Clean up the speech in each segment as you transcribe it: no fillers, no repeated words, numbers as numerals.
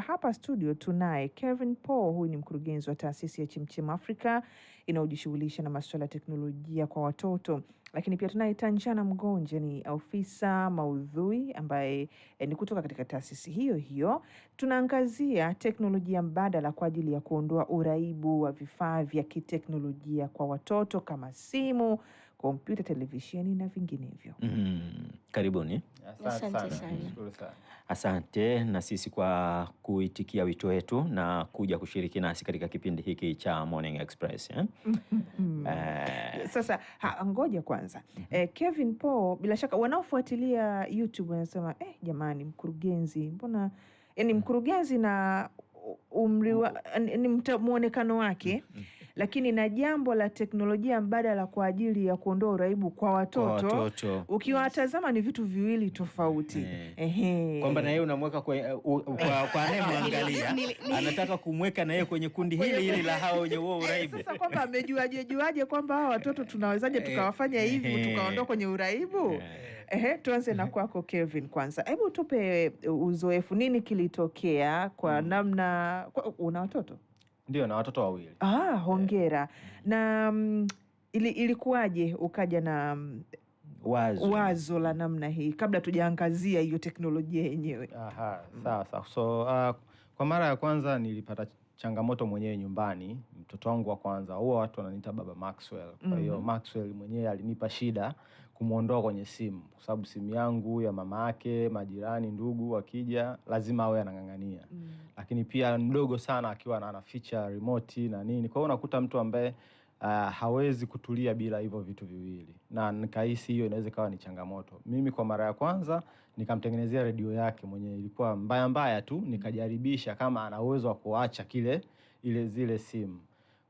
Hapa studio tunaye Kevin Paul, huyu ni mkurugenzi wa taasisi ya Chemchem Africa inayojishughulisha na masuala ya teknolojia kwa watoto. Lakini pia tunaye Tanjana Mgonja, ni ofisa maudhui ambaye ni kutoka katika taasisi hiyo hiyo. Tunaangazia teknolojia mbadala kwa ajili ya kuondoa uraibu wa vifaa vya kiteknolojia kwa watoto kama simu, kompyuta, televisheni na vinginevyo. Karibuni. Asante sana. Asante na sisi kwa kuitikia wito wetu na kuja kushiriki nasi katika kipindi hiki cha Morning Express. Sasa ngoja kwanza. Kevin Paul, bila shaka wanaofuatilia YouTube wanasema jamani, mkurugenzi mbona, yani mkurugenzi na umri ni muonekano wake lakini na jambo la teknolojia mbadala kwa ajili ya kuondoa uraibu kwa watoto. Ukiwatazama ni vitu viwili tofauti. Kwamba na yeye unamweka kwa anayemwangalia anataka kumweka na yeye kwenye kundi hili la hao wenye huo uraibu. Sasa kwamba amejuaje kwamba hao watoto tunawezaje tukawafanya hivi tukaondoa kwenye uraibu? Tuanze na kwako Kevin kwanza. Hebu tupe uzoefu, nini kilitokea kwa namna una watoto? Ndio, na watoto wawili. Hongera. Na ilikuwaje ukaja na wazo la namna hii kabla tujaangazia hiyo teknolojia yenyewe? Sawa. So kwa mara ya kwanza nilipata changamoto mwenyewe nyumbani. Mtoto wangu wa kwanza, huo watu wananiita baba Maxwell. Kwa hiyo Maxwell mwenyewe alinipa shida kumuondoa kwenye simu, kwa sababu simu yangu ya mama yake, majirani, ndugu wakija lazima awe anang'ang'ania. Lakini pia mdogo sana akiwa ana feature remote na nini. Kwa hiyo unakuta mtu ambaye hawezi kutulia bila hivyo vitu viwili, na nikahisi hiyo inaweza kawa ni changamoto. Mimi kwa mara ya kwanza nikamtengenezea redio yake mwenyewe, ilikuwa mbaya tu, nikajaribisha kama ana uwezo wa kuacha zile simu.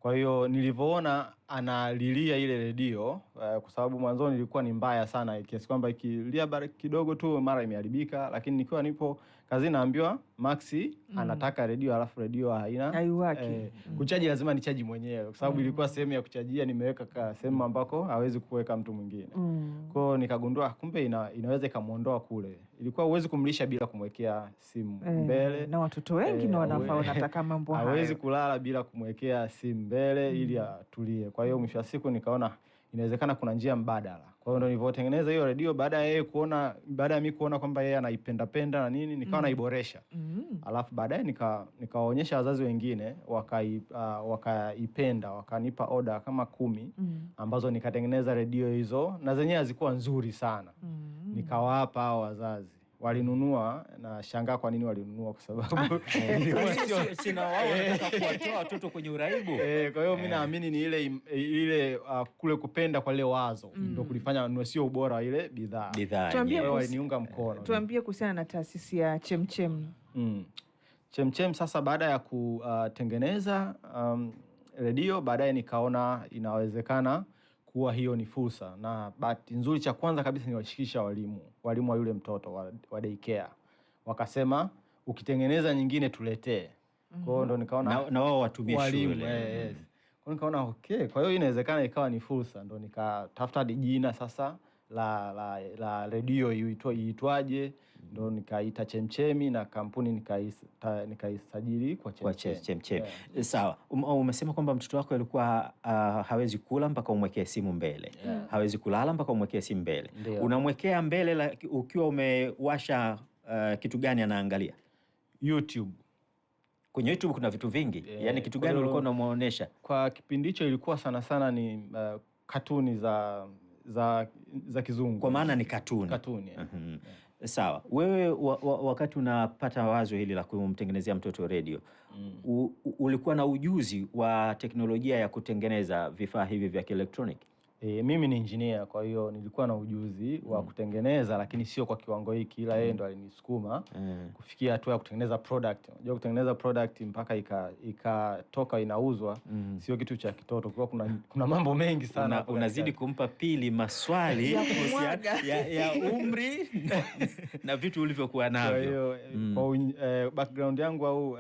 Kwa hiyo nilivyoona analilia ile redio, kwa sababu mwanzo nilikuwa ni mbaya sana kiasi kwamba ikilia kidogo tu mara imeharibika, lakini nikiwa nipo kazi naambiwa Maxi anataka redio, alafu redio haiwaki. Kuchaji lazima nichaji mwenyewe, kwa sababu ilikuwa sehemu ya kuchajia nimeweka sehemu ambako hawezi kuweka mtu mwingine. Kwa hiyo nikagundua kumbe inaweza ikamuondoa kule. Ilikuwa huwezi kumlisha bila kumwekea simu mbele. Na watoto wengi na wanataka mambo hayo. Hawezi kulala bila kumwekea simu mbele ili atulie. Kwa hiyo mwisho wa siku nikaona inawezekana kuna njia mbadala. Kwa hiyo ndio nilivyotengeneza hiyo redio baada ya mimi kuona kwamba yeye anaipenda na nini, nikawa naiboresha. Alafu baadaye nikawaonyesha wazazi wengine wakaipenda, wakanipa order kama 10 ambazo nikatengeneza redio hizo, na zenyewe hazikuwa nzuri sana. Nikawapa hao wazazi, walinunua, na shangaa kwa nini walinunua, kwa sababu sina wao wanataka kuwatoa watoto kwenye uraibu. Kwa hiyo mimi naamini ni ile kule kupenda kwa ile wazo ndio kulifanya sio ubora ile bidhaa. Niunga mkono. Tuambie kuhusiana na taasisi ya Chemchem. Chemchem sasa, baada ya kutengeneza redio, baadaye nikaona inawezekana kuwa hiyo ni fursa, na bahati nzuri cha kwanza kabisa niwashikisha walimu wa yule mtoto wa daycare. Wakasema ukitengeneza nyingine tuletee. Kwa hiyo ndo nikaona na wao watumie shule. Kwa nikaona okay, kwa hiyo inawezekana ikawa ni fursa. Ndo nikatafuta jina sasa la redio iitwaje, ndo nikaita Chemchemi, na kampuni nikaisajili kwa Chemchem. Sawa. Umesema kwamba mtoto wako alikuwa hawezi kula mpaka umwekee simu mbele. Hawezi kulala mpaka umwekee simu mbele. Unamwekea mbele ukiwa umewasha kitu gani anaangalia? YouTube. Kwenye YouTube kuna vitu vingi. Yaani kitu gani ulikuwa unamuonesha? Kwa kipindi hicho ilikuwa sana ni katuni za kizungu. Kwa maana ni katuni. Sawa. Wewe wakati unapata wazo hili la kumtengenezea mtoto redio, ulikuwa na ujuzi wa teknolojia ya kutengeneza vifaa hivi vya kielektroniki? Mimi ni engineer, kwa hiyo nilikuwa na ujuzi wa kutengeneza, lakini sio kwa kiwango hiki, ila yeye ndo alinisukuma kufikia hatua ya kutengeneza product. Unajua kutengeneza product mpaka ikatoka inauzwa sio kitu cha kitoto. Kwa kuna mambo mengi sana. Unazidi kumpa Pili maswali ya umri na vitu ulivyokuwa navyo. Kwa hiyo background yangu au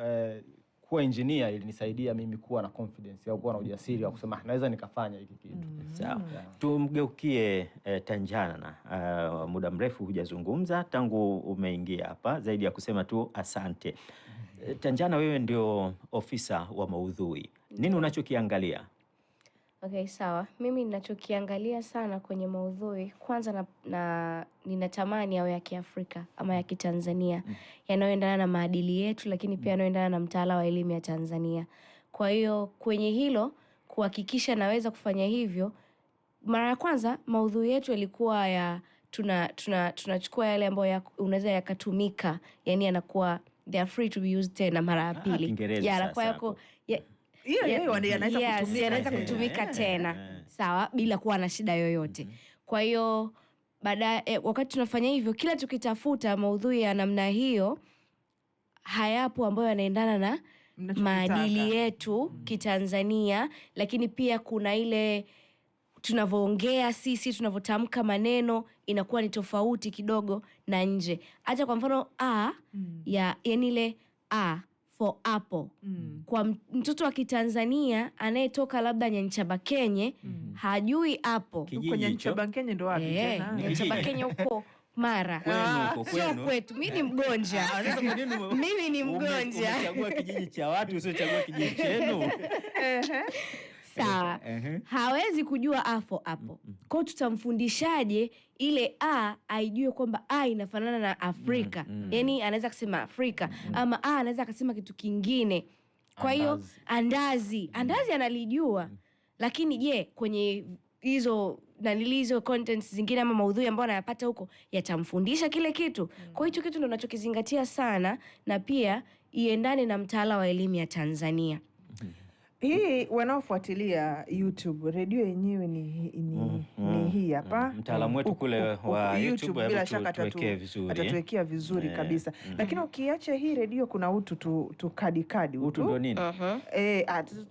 kuwa engineer ilinisaidia mimi kuwa na confidence au kuwa na ujasiri wa kusema naweza nikafanya hiki kitu. Sawa. Tumgeukie Tanjana. Muda mrefu hujazungumza tangu umeingia hapa, zaidi ya kusema tu asante. Tanjana, wewe ndio ofisa wa maudhui, nini unachokiangalia? Okay, sawa. Mimi ninachokiangalia sana kwenye maudhui, kwanza ninatamani yawe ya Kiafrika ama ya Kitanzania, yanayoendana na maadili yetu, lakini pia yanayoendana na mtaala wa elimu ya Tanzania. Kwa hiyo kwenye hilo kuhakikisha naweza kufanya hivyo, mara ya kwanza maudhui yetu yalikuwa ya tunachukua yale ambayo unaweza yakatumika, yani yanakuwa they are free to be used tena mara ya pili. Yanakuwa yako yanaweza kutumika tena, sawa, bila kuwa na shida yoyote. Kwa hiyo baadaye wakati tunafanya hivyo, kila tukitafuta maudhui ya namna hiyo hayapo ambayo yanaendana na maadili yetu Kitanzania, lakini pia kuna ile tunavyoongea sisi, tunavyotamka maneno inakuwa ni tofauti kidogo na nje. Acha kwa mfano yani ile for apple. Kwa mtoto wa Kitanzania anayetoka labda Nyanchabakenye hajui apple. Kwa Nyanchabakenye ndo wapi tena? Nyanchabakenye huko Mara. Sio kwetu. Mimi ni mgonja. Mimi ni mgonja. Umechagua kijiji cha watu, usiochagua kijiji chenu. Sawa. Hawezi kujua for apple. Kwa tutamfundishaje ile aijue kwamba inafanana na Afrika. Yani anaweza kusema Afrika ama anaweza kusema kitu kingine. Kwa hiyo andazi analijua. Lakini je, kwenye hizo contents zingine ama maudhui ambayo anayapata huko yatamfundisha kile kitu? Kwa hiyo kitu ndo ninachokizingatia sana, na pia iendane na mtaala wa elimu ya Tanzania. Hii wanaofuatilia YouTube, redio yenyewe ni hii hapa. Mtaalamu wetu kule wa YouTube bila shaka atatuwekea vizuri kabisa. Lakini ukiacha hii redio kuna utu kadi utu ndo nini?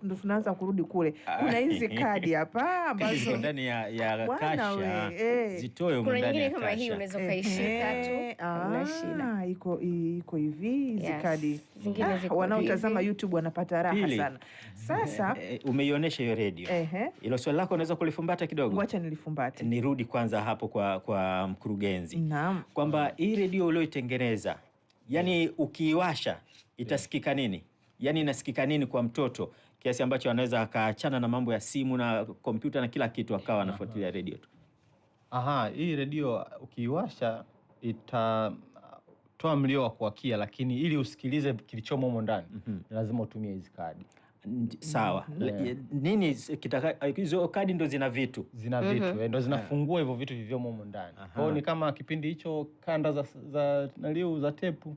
Ndo tunaanza kurudi kule. Kuna hizi kadi hapa ambazo ndani ya kasha zitoe ndani ya kasha. Kama hii unaweza kaishika tu. Kuna shida. Iko hivi hizi kadi. Zingine ziko wanaotazama YouTube wanapata raha sana. Sasa umeionyesha hiyo redio. Hilo swali lako unaweza kulifumbata kidogo? Wacha nilifumbate. Nirudi kwanza hapo kwa mkurugenzi. Naam. Kwamba hii redio ulioitengeneza, yani ukiiwasha itasikika nini? Yani inasikika nini kwa mtoto kiasi ambacho anaweza akaachana na mambo ya simu na kompyuta na kila kitu akawa anafuatilia redio tu? Hii redio ukiiwasha itatoa mlio wa kuwakia, lakini ili usikilize kilichomo humo ndani lazima utumie hizi kadi. Sawa. Nini hizo kadi ndo zina vitu? Zina vitu, ndo zinafungua hivyo vitu vivyomo humo ndani. Kwa hiyo ni kama kipindi hicho kanda za tepu.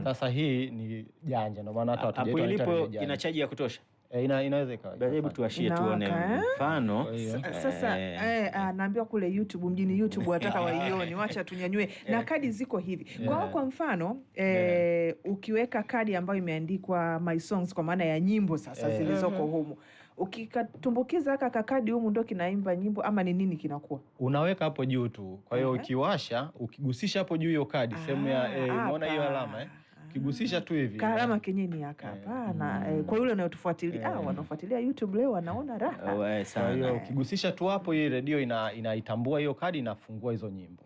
Sasa hii ni janja, ndio maana hata watu hapo ilipo ina chaji ya kutosha. Inaweza ikawa. Hebu tuashie tuone mfano. Sasa naambiwa kule YouTube, mjini YouTube wataka waione, wacha tunyanyue. Na kadi ziko hivi. Kwa mfano ukiweka kadi ambayo imeandikwa My Songs, kwa maana ya nyimbo sasa zilizoko humu, ukikatumbukiza haka kadi humu ndo kinaimba nyimbo ama ni nini kinakuwa? Unaweka hapo juu tu. Kwa hiyo ukiwasha, ukigusisha hapo juu hiyo kadi, sehemu ya umeona hiyo alama ukigusisha tu hivi. Alama kenyeni hapa. Hapana. Kwa yule unayotufuatilia, wanaofuatilia YouTube leo wanaona raha. Kwa hiyo ukigusisha tu hapo, hii redio inaitambua hiyo kadi, inafungua hizo nyimbo.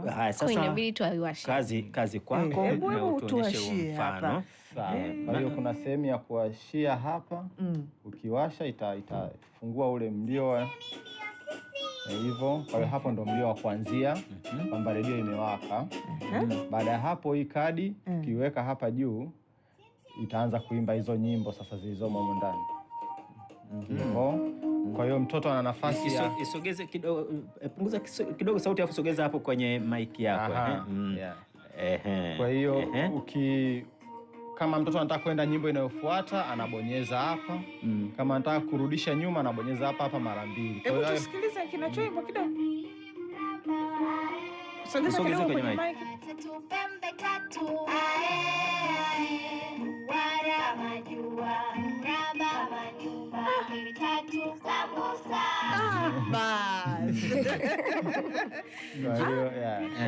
Sasa inabidi tuwashe. Kazi kwako, hebu tuashie mfano. Kwa hiyo kuna sehemu ya kuashia hapa. Ukiwasha itafungua ule mlio hivyo. Kwa hiyo hapo ndo mlio wa kuanzia kwamba redio imewaka. Baada ya hapo hii kadi ukiweka hapa juu itaanza kuimba hizo nyimbo sasa zilizomo huko ndani. Kwa hiyo mtoto ana nafasi ya isogeze kidogo, punguza kidogo sauti afu sogeza hapo kwenye mic yako. Kwa hiyo kama mtoto anataka kwenda nyimbo inayofuata anabonyeza hapa. Kama anataka kurudisha nyuma anabonyeza hapa mara 2. Kwa hiyo tusikilize kinachoimba kidogo. Sogeza kidogo kwenye mic.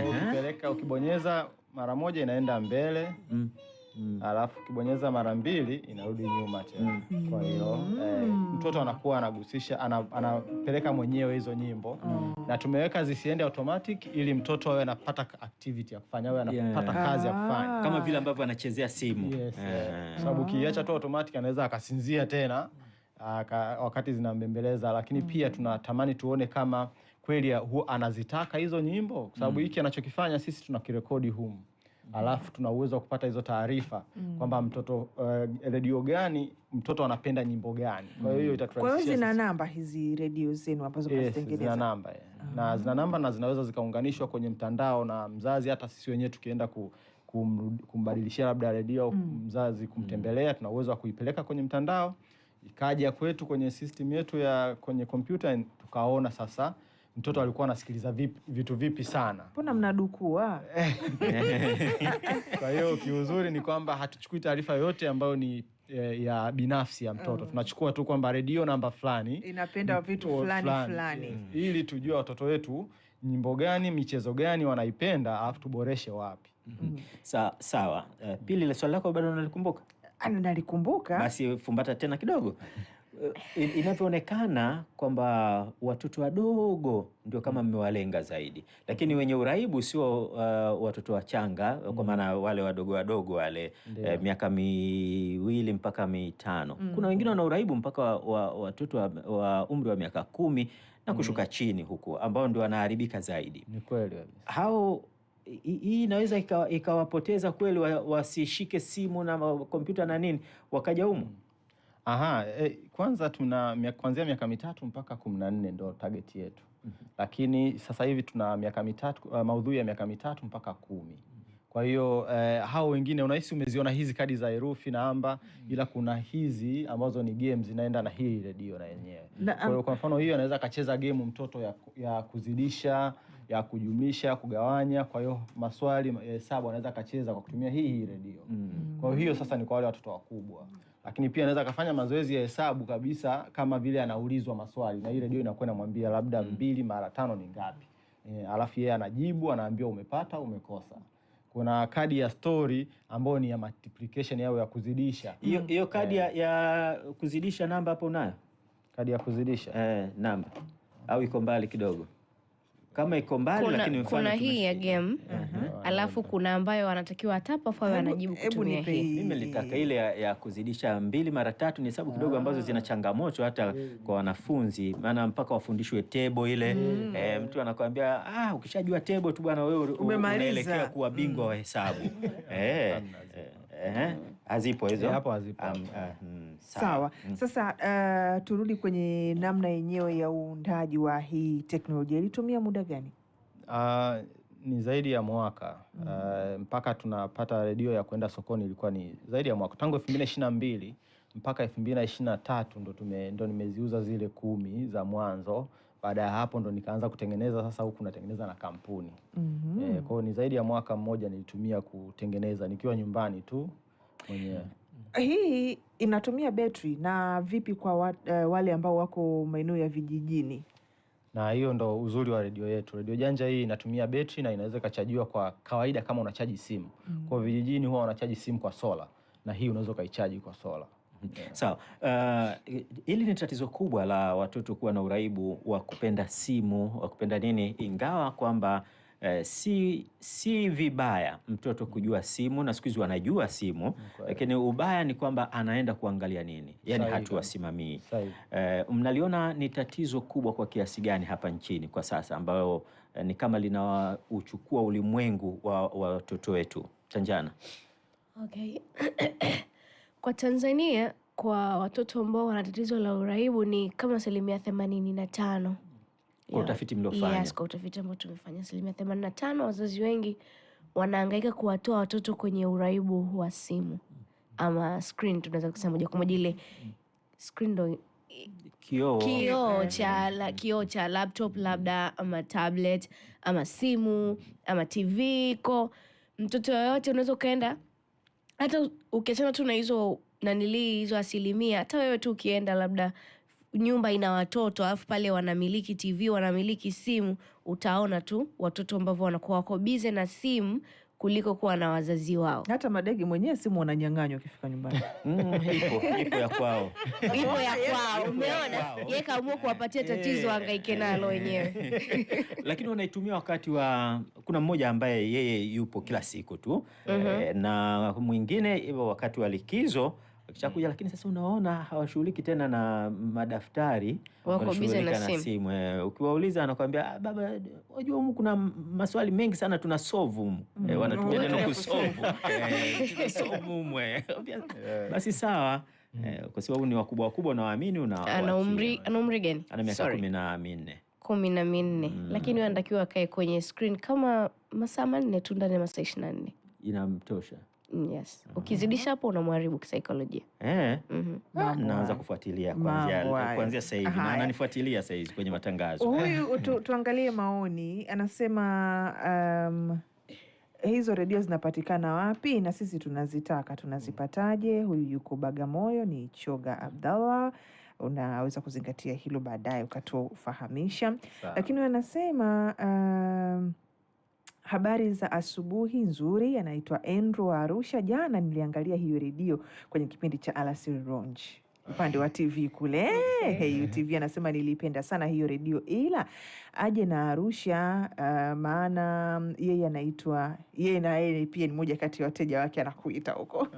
Ukipeleka ukibonyeza mara moja inaenda mbele. alafu ukibonyeza mara 2 inarudi nyuma tena. Kwa hiyo mtoto anakuwa anagusisha, anapeleka mwenyewe hizo nyimbo na tumeweka zisiende automatic ili mtoto awe anapata activity ya kufanya, awe anapata kazi ya kufanya kama vile ambavyo anachezea simu. Yes, sababu ukiacha tu automatic anaweza akasinzia tena wakati zinambembeleza, lakini pia tunatamani tuone kama kweli anazitaka hizo nyimbo, kwa sababu hiki anachokifanya sisi tunakirekodi humu. Alafu tuna uwezo wa kupata hizo taarifa kwamba mtoto redio gani mtoto anapenda nyimbo gani. Kwa hiyo itaturahisishia. Kwa hiyo zina namba hizi redio zenu ambazo mnatengeneza? Zina namba na zina namba na zinaweza zikaunganishwa kwenye mtandao na mzazi. Hata sisi wenyewe tukienda kumbadilishia labda redio mzazi kumtembelea, tuna uwezo wa kuipeleka kwenye mtandao ikaja kwetu kwenye system yetu ya kwenye kompyuta, tukaona sasa mtoto alikuwa anasikiliza vitu vipi sana. Mbona mnadukua? Kwa hiyo kiuzuri ni kwamba hatuchukui taarifa yote ambayo ni ya binafsi ya mtoto. Tunachukua tu kwamba redio namba fulani inapenda vitu fulani. Ili tujue watoto wetu nyimbo gani, michezo gani wanaipenda, alafu tuboreshe wapi. Sawa. Pili, ile swali lako bado unalikumbuka? Nalikumbuka. Basi fumbata tena kidogo. Inavyoonekana kwamba watoto wadogo ndio kama mmewalenga zaidi, lakini wenye uraibu sio watoto wachanga, kwa maana wale wadogo wale miaka 2 mpaka 5. Kuna wengine wana uraibu mpaka watoto wa umri wa miaka 10 na kushuka chini huku, ambao ndio wanaharibika zaidi. Ni kweli. Hao hii inaweza ikawapoteza kweli, wasishike simu na kompyuta na nini wakaja humo. Kwanza kuanzia miaka 3 mpaka 14 ndo target yetu. Lakini sasa hivi tuna miaka 3, maudhui ya miaka 3 mpaka 10. Kwa hiyo hao wengine unahisi umeziona hizi kadi za herufi na namba, ila kuna hizi ambazo ni games zinaenda na hii redio na yenyewe. Kwa hiyo kwa mfano hiyo anaweza akacheza game mtoto ya kuzidisha, ya kujumlisha, kugawanya. Kwa hiyo maswali ya hesabu anaweza akacheza kwa kutumia hii redio. Kwa hiyo sasa ni kwa wale watoto wakubwa. Lakini pia anaweza akafanya mazoezi ya hesabu kabisa, kama vile anaulizwa maswali na hii redio inakuwa inamwambia labda 2 mara 5 ni ngapi. Alafu yeye anajibu, anaambia umepata, umekosa. Kuna kadi ya story ambayo ni ya multiplication yao ya kuzidisha. Hiyo kadi ya kuzidisha namba hapo unayo? Kadi ya kuzidisha namba au iko mbali kidogo? Kama iko mbali lakini kuna hii ya game. Alafu kuna ambayo wanatakiwa atapa afa anajibu kutumia hii. Mimi nilitaka ile ya kuzidisha 2 mara 3, ni hesabu kidogo ambazo zina changamoto hata kwa wanafunzi, maana mpaka wafundishwe table ile. Mtu anakuambia ukishajua table tu bwana wewe unaelekea kuwa bingwa wa hesabu. Hazipo hizo? Hapo hazipo. Sawa. Sasa turudi kwenye namna yenyewe ya uundaji wa hii teknolojia. Ilitumia muda gani? Ni zaidi ya mwaka. Mpaka tunapata redio ya kwenda sokoni ilikuwa ni zaidi ya mwaka. Tangu 2022 mpaka 2023 ndo nimeziuza zile 10 za mwanzo. Baada ya hapo ndo nikaanza kutengeneza sasa, huku natengeneza na kampuni. Kwa hiyo ni zaidi ya mwaka mmoja nilitumia kutengeneza nikiwa nyumbani tu mwenyewe. Hii inatumia betri na vipi kwa wale ambao wako maeneo ya vijijini? Na hiyo ndo uzuri wa redio yetu. Redio janja hii inatumia betri na inaweza ikachajiwa kwa kawaida kama unachaji simu. Kwa vijijini huwa wanachaji simu kwa sola, na hii unaweza ukaichaji kwa sola. Sawa. Hili ni tatizo kubwa la watoto kuwa na uraibu wa kupenda simu, wa kupenda nini, ingawa kwamba si vibaya mtoto kujua simu, na siku hizi wanajua simu, lakini ubaya ni kwamba anaenda kuangalia nini, yani hatuwasimamii. Mnaliona ni tatizo kubwa kwa kiasi gani hapa nchini kwa sasa, ambayo ni kama linauchukua ulimwengu wa watoto wetu? Tanjana. Okay. Kwa Tanzania, kwa watoto ambao wana tatizo la uraibu ni kama 85%. Kwa utafiti mliofanya? Yes, kwa utafiti ambao tumefanya 85%. Wazazi wengi wanahangaika kuwatoa watoto kwenye uraibu wa simu ama screen, tunaweza kusema moja kwa moja ile screen ndo kioo cha laptop labda ama tablet ama simu ama TV. Kwa mtoto yoyote unaweza ukaenda, hata ukiachana tu na hizo hizo asilimia, hata wewe tu ukienda labda nyumba ina watoto alafu pale wanamiliki TV, wanamiliki simu, utaona tu watoto ambao wanakuwa wako busy na simu kuliko kuwa na wazazi wao. Hata madege mwenyewe simu wananyang'anywa ukifika nyumbani. Ipo ya kwao. Ipo ya kwao. Umeona? Yeye kaamua kuwapatia tatizo hangaike nalo wenyewe. Lakini wanaitumia wakati wa, kuna mmoja ambaye yeye yupo kila siku tu na mwingine hivyo wakati wa likizo kishakuja, lakini sasa unaona hawashughuliki tena na madaftari, wako busy na simu. Ukiwauliza anakuambia baba, unajua humu kuna maswali mengi sana tunasolve humu. Wanatumia neno kusolve. Tunasolve basi sawa. Kwa sababu ni wakubwa na waamini ana umri gani? Ana miaka 14. 14. Lakini wanatakiwa akae kwenye screen kama masaa 4 tu ndani ya masaa 24. Inamtosha. Yes. Ukizidisha hapo unamharibu kisaikolojia. Naanza kufuatilia kuanzia sasa hivi na ananifuatilia sasa hivi kwenye matangazo. Huyu tuangalie maoni, anasema hizo redio zinapatikana wapi na sisi tunazitaka, tunazipataje? Huyu yuko Bagamoyo, ni Choga Abdallah. Unaweza kuzingatia hilo baadaye ukatufahamisha. Lakini wanasema habari za asubuhi nzuri, anaitwa Andrew wa Arusha. Jana niliangalia hiyo redio kwenye kipindi cha Alasiri Lounge upande wa TV kule. Hey, TV anasema nilipenda sana hiyo redio, ila aje na Arusha, maana yeye anaitwa, yeye na yeye pia ni mmoja kati ya wateja wake, anakuita huko.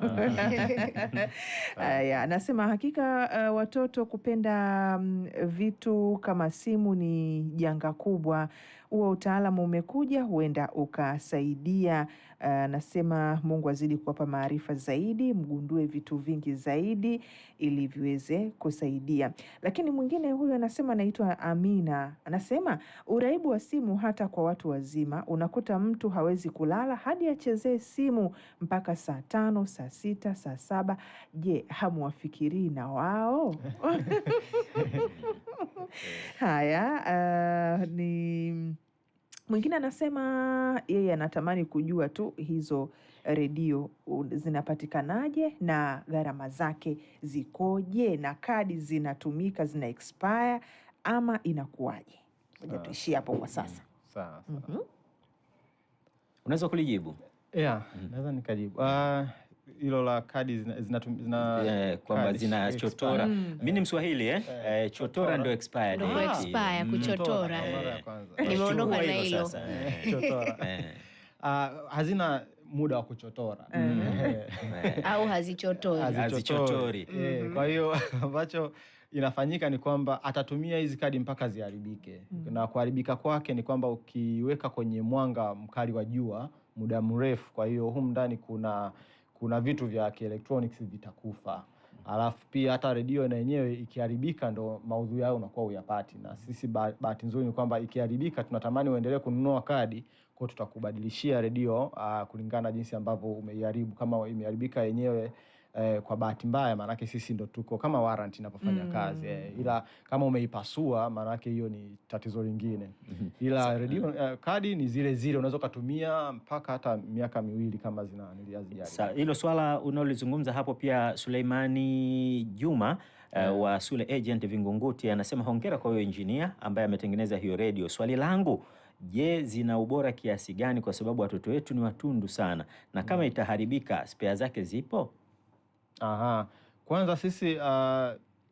Anasema hakika watoto kupenda vitu kama simu ni janga kubwa. Huo utaalamu umekuja, huenda ukasaidia. Anasema Mungu azidi kuwapa maarifa zaidi, mgundue vitu vingi zaidi ili viweze kusaidia. Lakini mwingine huyu anasema, anaitwa Amina, anasema uraibu wa simu hata kwa watu wazima. Unakuta mtu hawezi kulala hadi achezee simu mpaka saa 5, saa 6, saa 7. Je, hamuwafikirii na wao? Haya, ni mwingine anasema yeye anatamani kujua tu hizo redio zinapatikanaje na gharama zake zikoje, na kadi zinatumika, zina expire ama inakuwaje? Ngoja tuishie hapo kwa sasa. Sawa. Unaweza kulijibu? Naweza nikajibu. Hilo la kadi kwamba zinachotora. Mimi ni Mswahili chotora ndio expired. Ndio expire kuchotora. Nimeondoka na hilo. Chotora. Hazina muda wa kuchotora. Au hazichotori. Kwa hiyo ambacho inafanyika ni kwamba atatumia hizi kadi mpaka ziharibike. Na kuharibika kwake ni kwamba ukiweka kwenye mwanga mkali wa jua muda mrefu, kwa hiyo humu ndani kuna vitu vya kielektroniki vitakufa. Alafu pia hata redio na yenyewe ikiharibika ndo maudhui yao unakuwa uyapati. Na sisi bahati nzuri ni kwamba ikiharibika tunatamani uendelee kununua kadi, kwa tutakubadilishia redio kulingana jinsi ambavyo umeiharibu. Kama imeharibika yenyewe kwa bahati mbaya, maanake sisi ndo tuko kama warranty inapofanya kazi. Ila kama umeipasua, maanake hiyo ni tatizo lingine. Ila redio kadi ni zile unaweza kutumia mpaka hata miaka 2 kama hazijali. Hilo swala unalozungumza hapo pia Suleimani Juma wa Sule Agent Vingunguti anasema hongera kwa huyo engineer ambaye ametengeneza hiyo redio. Swali langu, je, zina ubora kiasi gani? Kwa sababu watoto wetu ni watundu sana, na kama itaharibika spare zake zipo? Kwanza sisi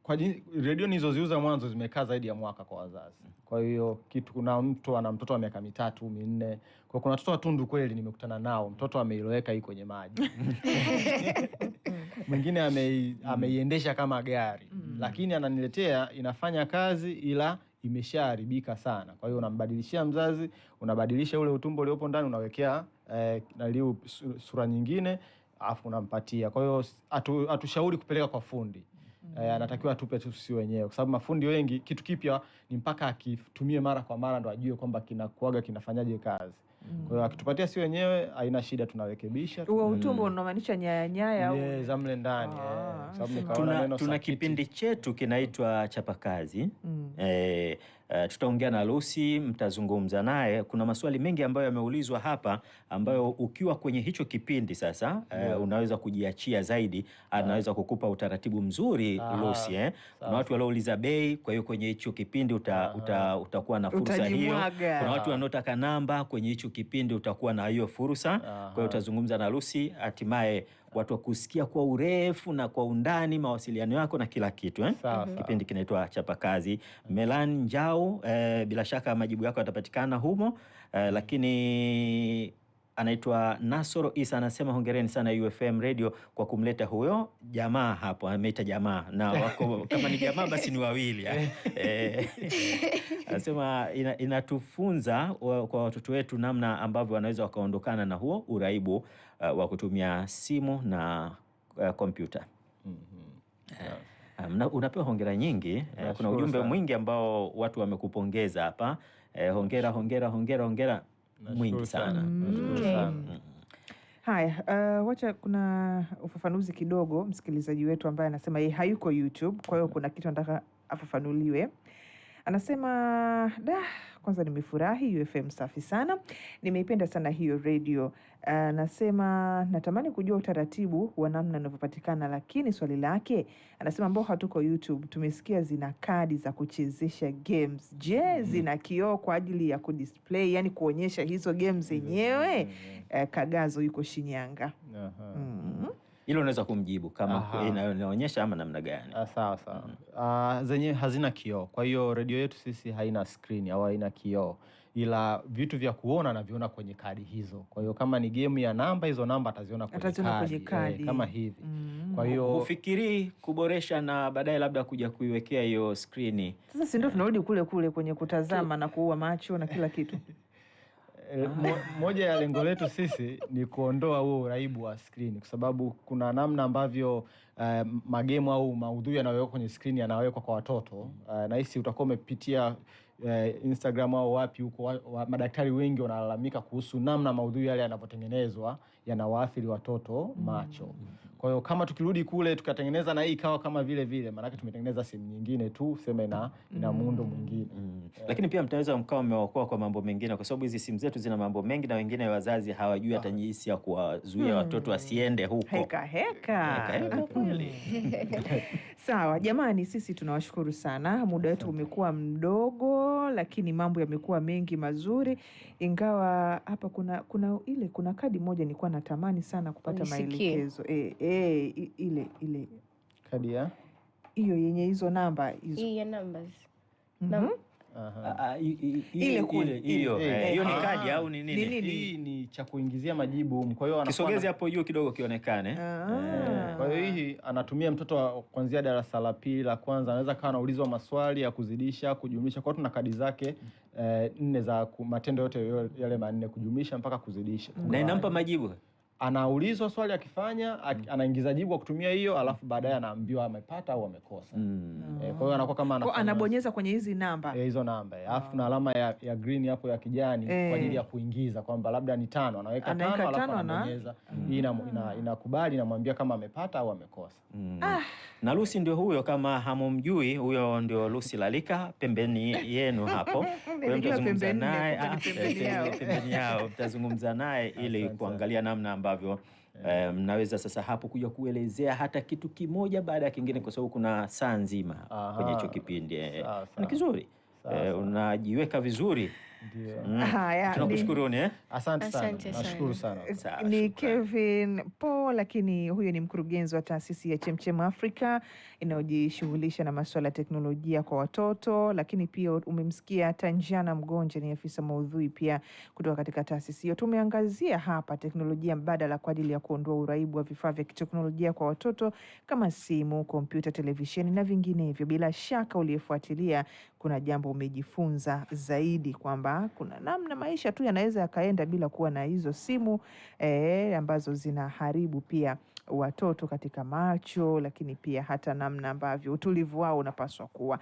kwa redio nilizoziuza mwanzo zimekaa zaidi ya mwaka kwa wazazi. Kwa hiyo kuna mtu ana mtoto wa miaka 3, 4. Kwa kuna watoto watundu kweli nimekutana nao. Mtoto ameiloweka hii kwenye maji. Mwingine ameiendesha kama gari. Lakini ananiletea inafanya kazi ila imeshaharibika sana. Kwa hiyo unambadilishia mzazi, unabadilisha ule utumbo uliopo ndani, unawekea sura nyingine, afu unampatia. Kwa hiyo hatushauri kupeleka kwa fundi. Anatakiwa atupe tu sisi wenyewe, kwa sababu mafundi wengi kitu kipya ni mpaka akitumie mara kwa mara ndo ajue kwamba kinafanyaje kazi. Kwa hiyo akitupatia sisi wenyewe haina shida, tunarekebisha. Huo utumbo unamaanisha nyaya au za mle ndani. kwa sababu nikaona neno tuna kipindi chetu kinaitwa Chapakazi. Tutaongea na Lucy, mtazungumza naye. Kuna maswali mengi ambayo yameulizwa hapa ambayo ukiwa kwenye hicho kipindi sasa unaweza kujiachia zaidi, anaweza kukupa utaratibu mzuri Lucy. Kuna watu waliouliza bei, kwa hiyo kwenye hicho kipindi utakuwa na fursa hiyo. Kuna watu wanaotaka namba, kwenye hicho kipindi utakuwa na hiyo fursa. Kwa hiyo utazungumza na Lucy, hatimaye watu wakusikia kwa urefu na kwa undani mawasiliano yako na kila kitu. Kipindi kinaitwa Chapakazi. Melan Njau, bila shaka majibu yako yatapatikana humo. Lakini anaitwa Nasoro Isa anasema hongereni sana UFM Radio kwa kumleta huyo jamaa hapo. Ameita jamaa na wako kama ni jamaa basi ni wawili. Anasema inatufunza kwa watoto wetu namna ambavyo wanaweza wakaondokana na huo uraibu wa kutumia simu na kompyuta. Unapewa hongera nyingi. Kuna ujumbe mwingi ambao watu wamekupongeza hapa. Hongera mwingi sana. Haya, wacha kuna ufafanuzi kidogo. Msikilizaji wetu ambaye anasema yeye hayuko YouTube, kwa hiyo kuna kitu anataka afafanuliwe. Anasema kwanza nimefurahi, UFM safi sana, nimeipenda sana hiyo radio. Anasema natamani kujua utaratibu wa namna unavyopatikana, lakini swali lake anasema ambao hatuko YouTube tumesikia zina kadi za kuchezesha games. Je, zina kioo kwa ajili ya kudisplay, yani kuonyesha hizo games zenyewe? Kagazo yuko Shinyanga. Hilo unaweza kumjibu kama inaonyesha ama namna gani? Sawa. Zenye hazina kioo. Kwa hiyo radio yetu sisi haina screen au haina kioo, ila vitu vya kuona naviona kwenye kadi hizo. Kwa hiyo kama ni game ya namba, hizo namba ataziona kwenye kadi. Kama hivi. Kwa hiyo ufikiri kuboresha na baadaye labda kuja kuiwekea hiyo screen. Sasa si ndio tunarudi kule kwenye kutazama na kuua macho na kila kitu. Moja ya lengo letu sisi ni kuondoa huo uraibu wa screen, kwa sababu kuna namna ambavyo magemu au maudhui yanayowekwa kwenye screen yanawekwa kwa watoto. Na hisi utakuwa umepitia Instagram au wapi huko, madaktari wengi wanalalamika kuhusu namna maudhui yale yanavyotengenezwa yanawaathiri watoto macho. Kwa hiyo kama tukirudi kule tukatengeneza na hii ikawa kama vile maana tumetengeneza simu nyingine tu, sema ina muundo mwingine. Lakini pia mtaweza mkao mmeokoa kwa mambo mengine, kwa sababu hizi simu zetu zina mambo mengi na wengine wazazi hawajui hata jinsi ya kuwazuia watoto wasiende huko. Heka kweli. Sawa jamani, sisi tunawashukuru sana. Muda wetu umekuwa mdogo, lakini mambo yamekuwa mengi mazuri. Ingawa hapa kuna kadi moja nilikuwa natamani sana kupata maelekezo. Ile kadi ya hiyo yenye hizo namba hizo. Hii ya numbers. Hiyo ni kadi au ni nini? Hii ni cha kuingizia majibu. Kwa hiyo kisogeze hapo juu kidogo kionekane. Kwa hiyo hii anatumia mtoto kuanzia darasa la pili la kwanza, anaweza kawa anaulizwa maswali ya kuzidisha, kujumlisha. Kwa hiyo tuna kadi zake 4 za matendo yote yale 4, kujumlisha mpaka kuzidisha. Na inampa majibu. Anaulizwa swali, akifanya anaingiza jibu kwa kutumia hiyo, alafu baadaye anaambiwa amepata au amekosa. Kwa hiyo anakuwa kama anabonyeza kwenye hizi namba. Hizo namba. Alafu na alama ya green hapo ya kijani kwa ajili ya kuingiza kwamba labda ni 5, anaweka 5 alafu anabonyeza. Hii inakubali, namwambia kama amepata au amekosa. Na Lucy ndio huyo, kama hamumjui, huyo ndio Lucy Lalika pembeni yenu hapo. Kwa mtazungumza naye pembeni yao, mtazungumza naye ili kuangalia namna ambavyo mnaweza sasa hapo kuja kuelezea hata kitu kimoja baada ya kingine, kwa sababu kuna saa nzima kwenye hicho kipindi. Ni kizuri. Unajiweka vizuri. Tunakushukuruni. Asante sana. Nashukuru sana. Ni Kevin Paul, lakini huyo ni mkurugenzi wa taasisi ya Chemchem Africa inayojishughulisha na masuala ya teknolojia kwa watoto. Lakini pia umemsikia Tanjana Mgonje, ni afisa maudhui pia kutoka katika taasisi hiyo. Tumeangazia hapa teknolojia mbadala kwa ajili ya kuondoa uraibu wa vifaa vya kiteknolojia kwa watoto kama simu, kompyuta, televisheni na vinginevyo. Bila shaka uliyefuatilia kuna jambo umejifunza zaidi, kwamba kuna namna maisha tu yanaweza yakaenda bila kuwa na hizo simu ambazo zinaharibu pia watoto katika macho, lakini pia hata namna ambavyo utulivu wao unapaswa kuwa.